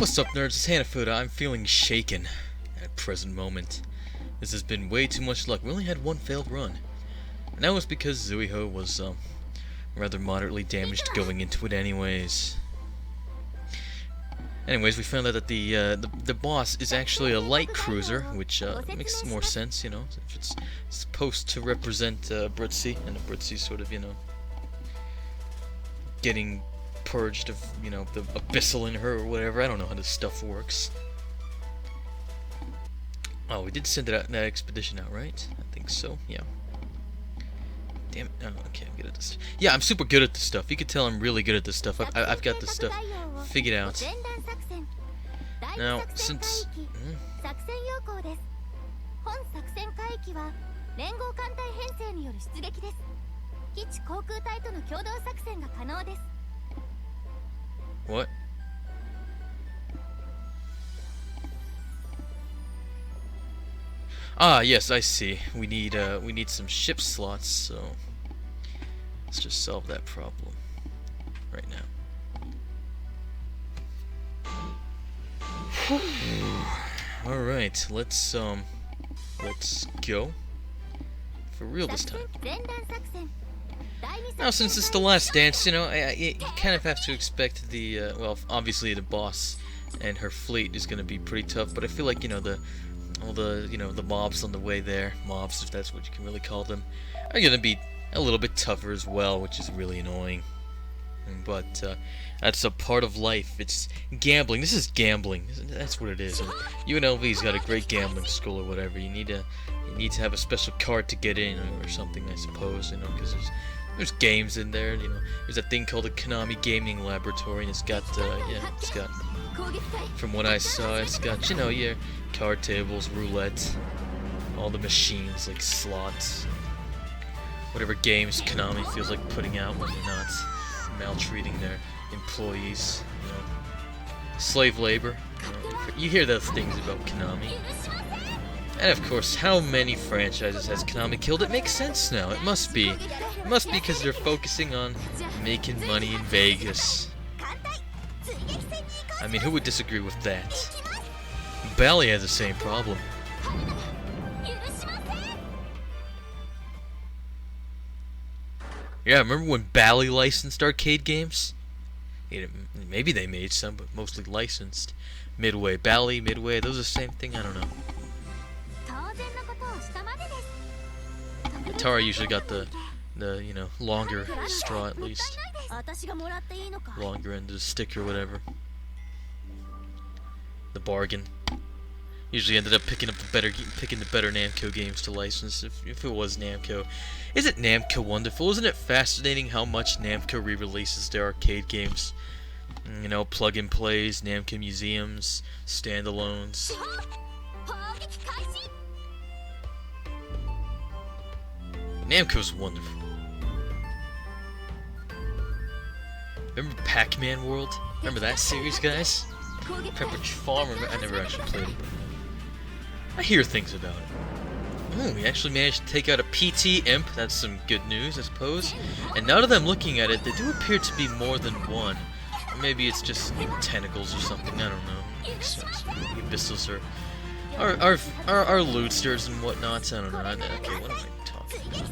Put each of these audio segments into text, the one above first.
What's up, nerds? It's Hanafuda. I'm feeling shaken at present moment. This has been way too much luck. We only had one failed run. And that was because Zuiho was rather moderately damaged going into it anyways. Anyways, we found out that the boss is actually a light cruiser, which makes more sense, you know. If it's supposed to represent Britzy, and Britzy sort of, you know, getting purged of, you know, the abyssal in her or whatever. I don't know how this stuff works. Oh, we did send that expedition out, right? I think so, yeah. Damn it. Oh, okay, I'm good at this. Yeah, I'm super good at this stuff. You can tell I'm really good at this stuff. I've got this stuff figured out. Now, since... What? Ah, yes, I see. We need some ship slots, so let's just solve that problem right now. All right, let's go for real this time. Now, since it's the last dance, you know, you kind of have to expect the well, obviously the boss and her fleet is going to be pretty tough, but I feel like, you know, all the you know, the mobs on the way there, mobs if that's what you can really call them, are going to be a little bit tougher as well, which is really annoying. But that's a part of life. It's gambling. This is gambling. That's what it is. And UNLV's got a great gambling school or whatever. You need to have a special card to get in or something, I suppose. You know, because there's games in there. You know, there's a thing called the Konami Gaming Laboratory, and it's got it's got. From what I saw, it's got, you know, your card tables, roulette, all the machines like slots, whatever games Konami feels like putting out when they're not maltreating their employees, you know, slave labor. You hear those things about Konami. And of course, how many franchises has Konami killed? It makes sense now. It must be. It must be because they're focusing on making money in Vegas. I mean, who would disagree with that? Bally has the same problem. Yeah, remember when Bally licensed arcade games? Maybe they made some, but mostly licensed. Midway, Bally, Midway, those are the same thing? I don't know. Atari usually got the you know, longer straw at least. Longer end of the stick or whatever. The bargain. Usually ended up picking the better Namco games to license if it was Namco. Isn't Namco wonderful? Isn't it fascinating how much Namco re-releases their arcade games? You know, plug-and plays, Namco museums, standalones. Namco's wonderful. Remember Pac-Man World? Remember that series, guys? Pepperidge Farm, I never actually played it, but I hear things about it. Oh, we actually managed to take out a PT Imp. That's some good news, I suppose. And now that I'm looking at it, they do appear to be more than one. Or maybe it's just, you know, tentacles or something, I don't know. Makes sense. The abyssals are lootsters and whatnot, I don't know. Okay, what am I talking about?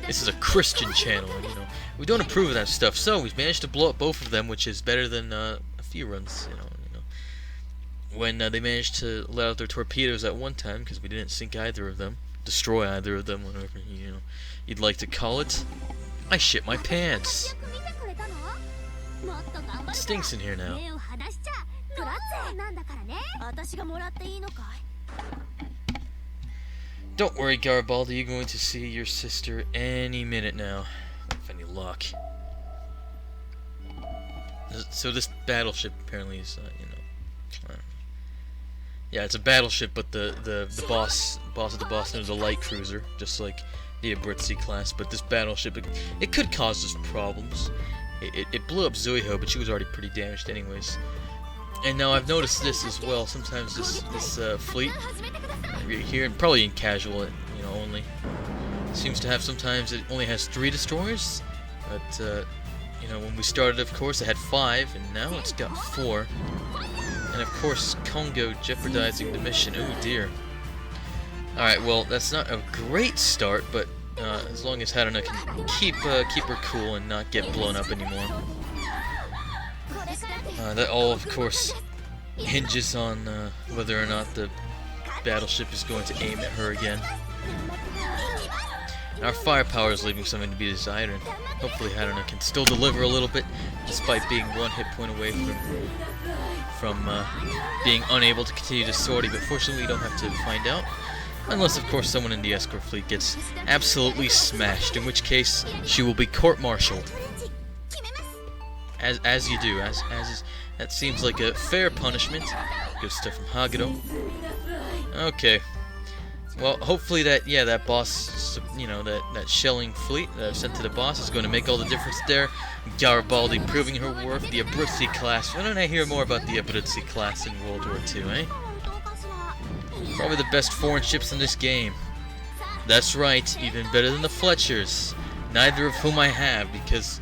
This is a Christian channel, and, you know, we don't approve of that stuff, so we've managed to blow up both of them, which is better than a few runs, you know. When they managed to let out their torpedoes at one time, because we didn't sink either of them, destroy either of them, whatever, you know, you'd like to call it. I shit my pants. It stinks in here now. Don't worry, Garibaldi, you're going to see your sister any minute now, if any luck. So this battleship apparently is, you know, I don't know. Yeah, it's a battleship, but the boss of the boss is a light cruiser, just like the Abruzzi class. But this battleship, it could cause us problems. It blew up Zuiho, but she was already pretty damaged anyways. And now I've noticed this as well. Sometimes this fleet here, and probably in casual, you know, only seems to have, sometimes it only has 3 destroyers, but You know, when we started, of course, it had 5, and now it's got 4. And of course, Congo jeopardizing the mission. Oh dear. Alright, well, that's not a great start, but as long as Haruna can keep her cool and not get blown up anymore. That all, of course, hinges on whether or not the battleship is going to aim at her again. Our firepower is leaving something to be desired, and hopefully Haruna can still deliver a little bit, despite being 1 hit point away from being unable to continue the sortie. But fortunately, we don't have to find out, unless, of course, someone in the escort fleet gets absolutely smashed, in which case she will be court-martialed. As you do, that seems like a fair punishment. Good stuff from Haguro. Okay. Well, hopefully that boss, you know, that shelling fleet that I've sent to the boss is going to make all the difference there. Garibaldi proving her worth, the Abruzzi class. Why don't I hear more about the Abruzzi class in World War II, eh? Probably the best foreign ships in this game. That's right, even better than the Fletchers. Neither of whom I have, because,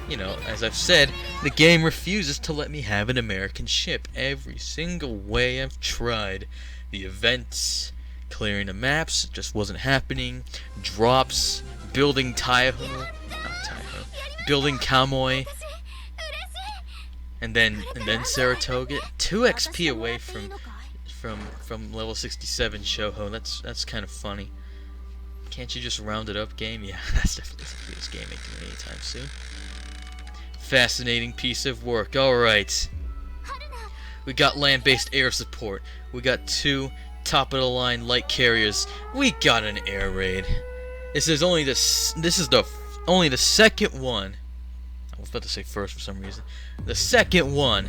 you know, as I've said, the game refuses to let me have an American ship. Every single way I've tried. The events, clearing the maps, just wasn't happening. Drops, building building Kamoy, and then Saratoga. 2 XP away from level 67 Shoho. That's kind of funny. Can't you just round it up, game? Yeah, that's definitely something this game ain't doing anytime soon. Fascinating piece of work. Alright. We got land-based air support. We got 2 top-of-the-line light carriers. We got an air raid. This is only the second one. I was about to say first for some reason. The second one,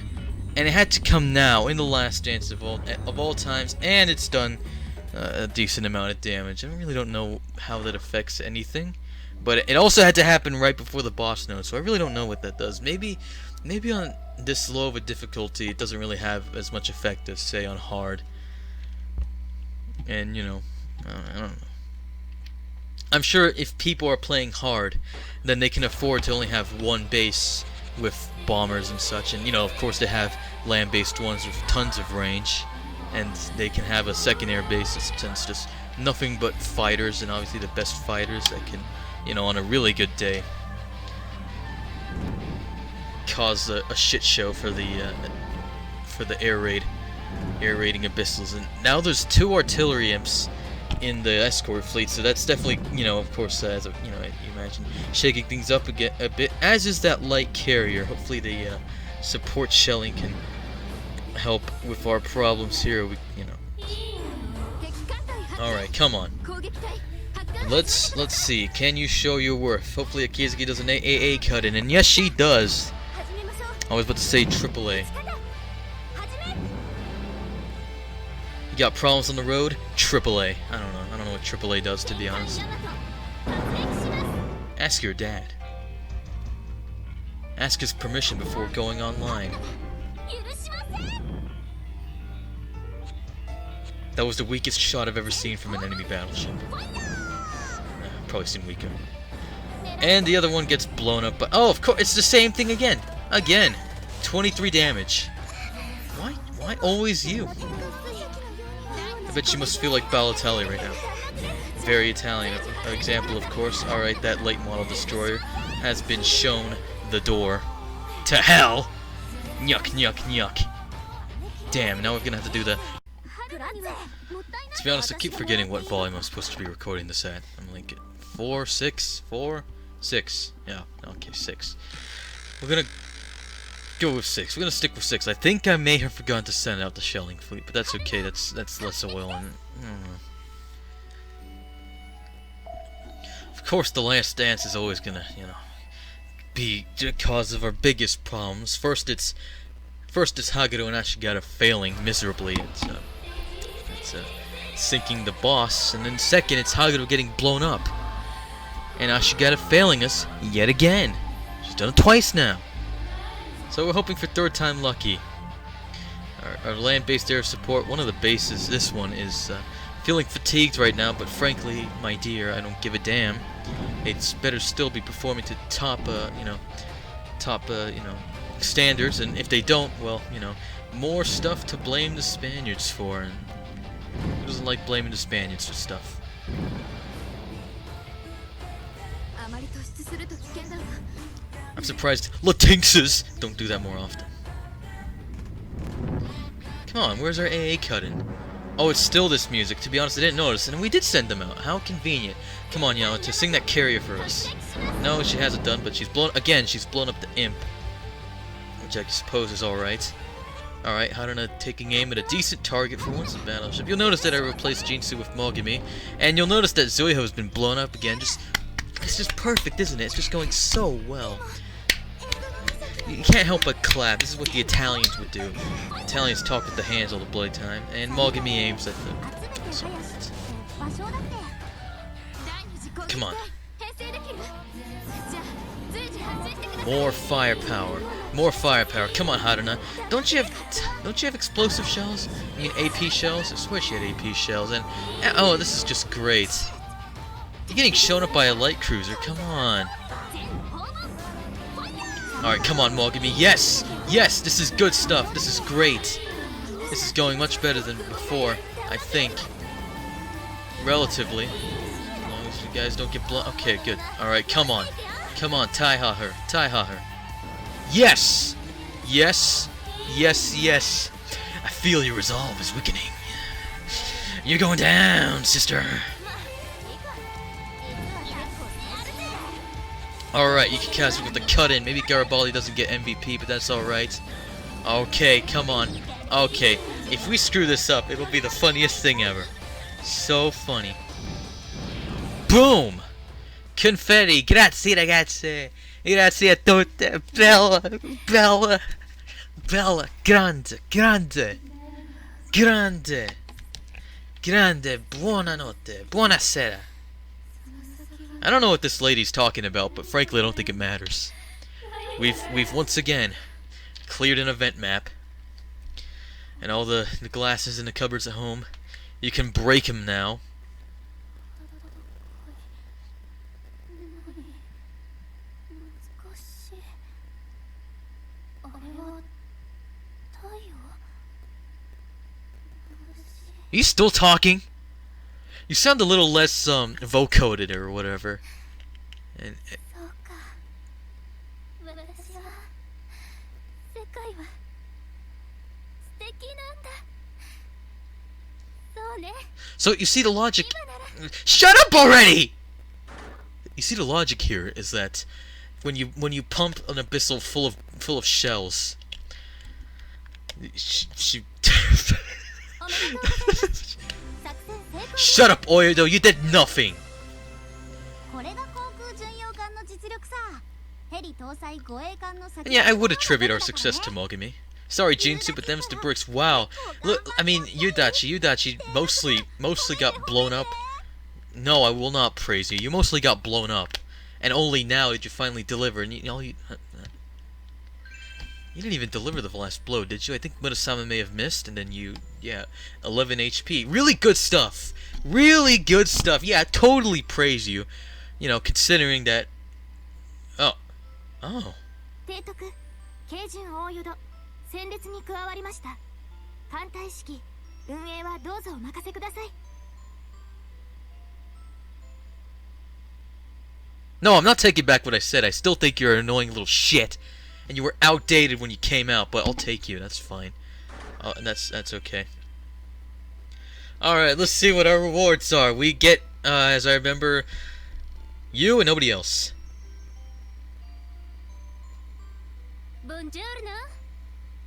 and it had to come now in the last dance of all times, and it's done a decent amount of damage. I really don't know how that affects anything. But it also had to happen right before the boss node, so I really don't know what that does. Maybe on this low of a difficulty, it doesn't really have as much effect as, say, on hard. And, you know, I don't know. I'm sure if people are playing hard, then they can afford to only have 1 base with bombers and such. And, you know, of course they have land-based ones with tons of range. And they can have a second air base that sends just nothing but fighters, and obviously the best fighters that can, you know, on a really good day, cause a shit show for the air raiding abyssals. And now there's 2 artillery imps in the escort fleet, so that's definitely, you know, of course, as a, you know, you imagine shaking things up a bit. As is that light carrier. Hopefully the support shelling can help with our problems here. You know. All right, come on. Let's see. Can you show your worth? Hopefully Akizuki does an AAA cut in, and yes, she does. I was about to say AAA. You got problems on the road? AAA. I don't know what AAA does, to be honest. Ask your dad. Ask his permission before going online. That was the weakest shot I've ever seen from an enemy battleship. Probably seen weaker. And the other one gets blown up, but oh, of course, it's the same thing again. Again, 23 damage. Why always you? I bet you must feel like Balotelli right now. Very Italian. An example, of course. Alright, that late model destroyer has been shown the door to hell. Nyuk, nyuk, nyuk. Damn, now we're gonna have to do the... To be honest, I keep forgetting what volume I'm supposed to be recording this at. I'm like 4, 6, 4, 6. Yeah, okay, 6. We're gonna go with 6. We're gonna stick with 6. I think I may have forgotten to send out the shelling fleet, but that's okay. That's less oil on it. Of course, the last dance is always gonna, you know, be the cause of our biggest problems. First, it's Haguro and Ashigata failing miserably. It's sinking the boss, and then second, it's Haguro getting blown up, and Ashigata failing us yet again. She's done it twice now. So we're hoping for third time lucky. Our land-based air support, one of the bases, this one is feeling fatigued right now, but frankly, my dear, I don't give a damn. It's better still be performing to top standards, and if they don't, well, more stuff to blame the Spaniards for, and who doesn't like blaming the Spaniards for stuff? I'm surprised Latinxes don't do that more often. Come on, where's our AA cut-in? Oh, it's still this music. To be honest, I didn't notice, and we did send them out. How convenient. Come on, to sing that carrier for us. No, she hasn't done, but she's blown up the imp, which I suppose is alright. Alright, Haruna taking aim at a decent target for once in Battleship. You'll notice that I replaced Jinsu with Mogami, and you'll notice that Zuiho has been blown up again. It's just perfect, isn't it? It's just going so well. You can't help but clap. This is what the Italians would do. Italians talk with the hands all the bloody time, and Mogami aims at them. Come on. More firepower. More firepower. Come on, Haruna. Don't you have explosive shells? I mean AP shells? I swear she had AP shells. And oh, this is just great. You're getting shown up by a light cruiser. Come on. Alright, come on, Mogami. Yes! Yes! This is good stuff. This is great. This is going much better than before, I think. Relatively. As long as you guys don't get blown. Okay, good. Alright, come on. Come on, Taiha her. Taiha her. Yes! Yes! Yes, yes. I feel your resolve is weakening. You're going down, sister. Alright, you can cast it with the cut-in. Maybe Garibaldi doesn't get MVP, but that's alright. Okay, come on. Okay, if we screw this up, it'll be the funniest thing ever. So funny. Boom! Confetti! Grazie ragazze! Grazie a tutte! Bella! Bella! Bella! Grande! Grande! Grande! Grande! Buonanotte! Buonasera! I don't know what this lady's talking about, but frankly I don't think it matters. We've once again cleared an event map. And all the glasses in the cupboards at home, you can break them now. Are you still talking? You sound a little less vocoded or whatever. And so you see the logic. Shut up already! You see the logic here is that when you pump an abyssal full of shells, she Shut up, Oyodo, you did nothing! And yeah, I would attribute our success to Mogami. Sorry, Jinsu, but them's the bricks. Wow. Look, I mean, Yudachi mostly got blown up. No, I will not praise you. You mostly got blown up. And only now did you finally deliver. And you didn't even deliver the last blow, did you? I think Murasama may have missed, and then yeah, 11 HP. Really good stuff. Really good stuff. Yeah, I totally praise you. Considering that... Oh. No, I'm not taking back what I said. I still think you're an annoying little shit. And you were outdated when you came out, but I'll take you. That's fine. And that's okay. Alright, let's see what our rewards are. We get, as I remember, you and nobody else. Buongiorno.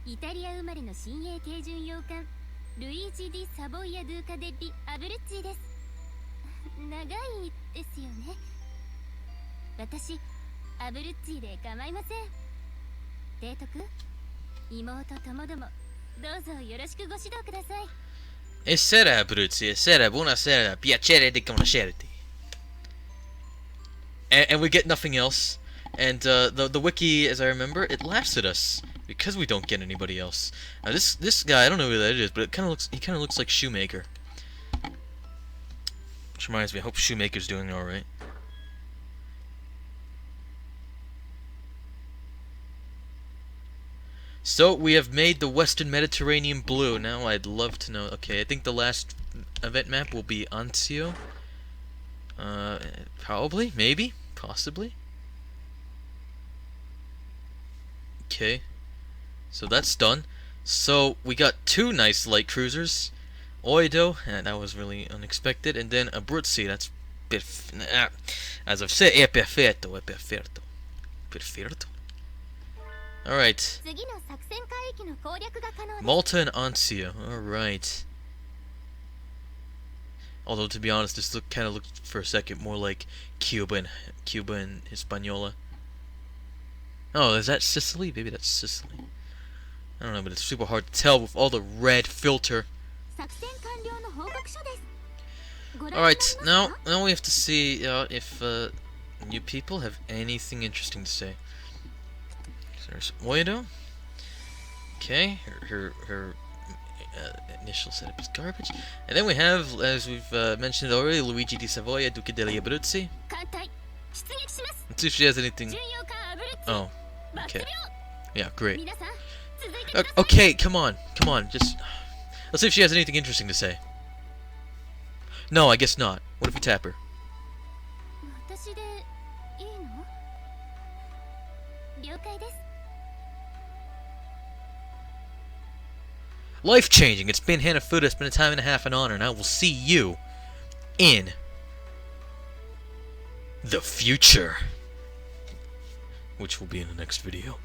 Italia 生まれの新鋭軽巡洋艦ルイージ・ディ・サボイア・ドゥーカ・デ・リ・アブルッチーです。長いですよね。私、アブルッチーで構いません。提督、妹ともども、どうぞよろしくご指導ください。E sera, Abruzzi, e sera, buonasera, piacere di conoscerti. And we get nothing else. And the wiki, as I remember, it laughs at us because we don't get anybody else. Now this guy, I don't know who that is, but he kind of looks like Shoemaker. Which reminds me, I hope Shoemaker's doing all right. So we have made the Western Mediterranean blue. Now I'd love to know. Okay, I think the last event map will be Anzio. Probably, maybe, possibly. Okay, so that's done. So we got two nice light cruisers, Oido, and that was really unexpected, and then Abruzzi. That's as I've said, è perfetto, è perfetto, perfetto. All right, 次の作戦海域の攻略が可能です。 Malta and Anzio. All right. Although to be honest, this kind of looked for a second more like Cuba and Hispaniola. Oh, is that Sicily? Maybe that's Sicily. I don't know, but it's super hard to tell with all the red filter. 作戦完了の報告書です。ご覧になりますか？ Alright, now we have to see if you people have anything interesting to say. So there's Oido. Okay, her initial setup is garbage. And then we have, as we've mentioned already, Luigi di Savoia, Duca degli Abruzzi. 艦隊出撃します。 Let's see if she has anything. 巡洋艦アブルッツ Oh, 爆 okay. 了。 Yeah, great. 皆さん続いてください。 Okay, come on, just let's see if she has anything interesting to say. No, I guess not. What if we tap her? 私でいいの？了解です。 Life-changing. It's been Hanafuda. It's been a time and a half, an honor, and I will see you in the future, which will be in the next video.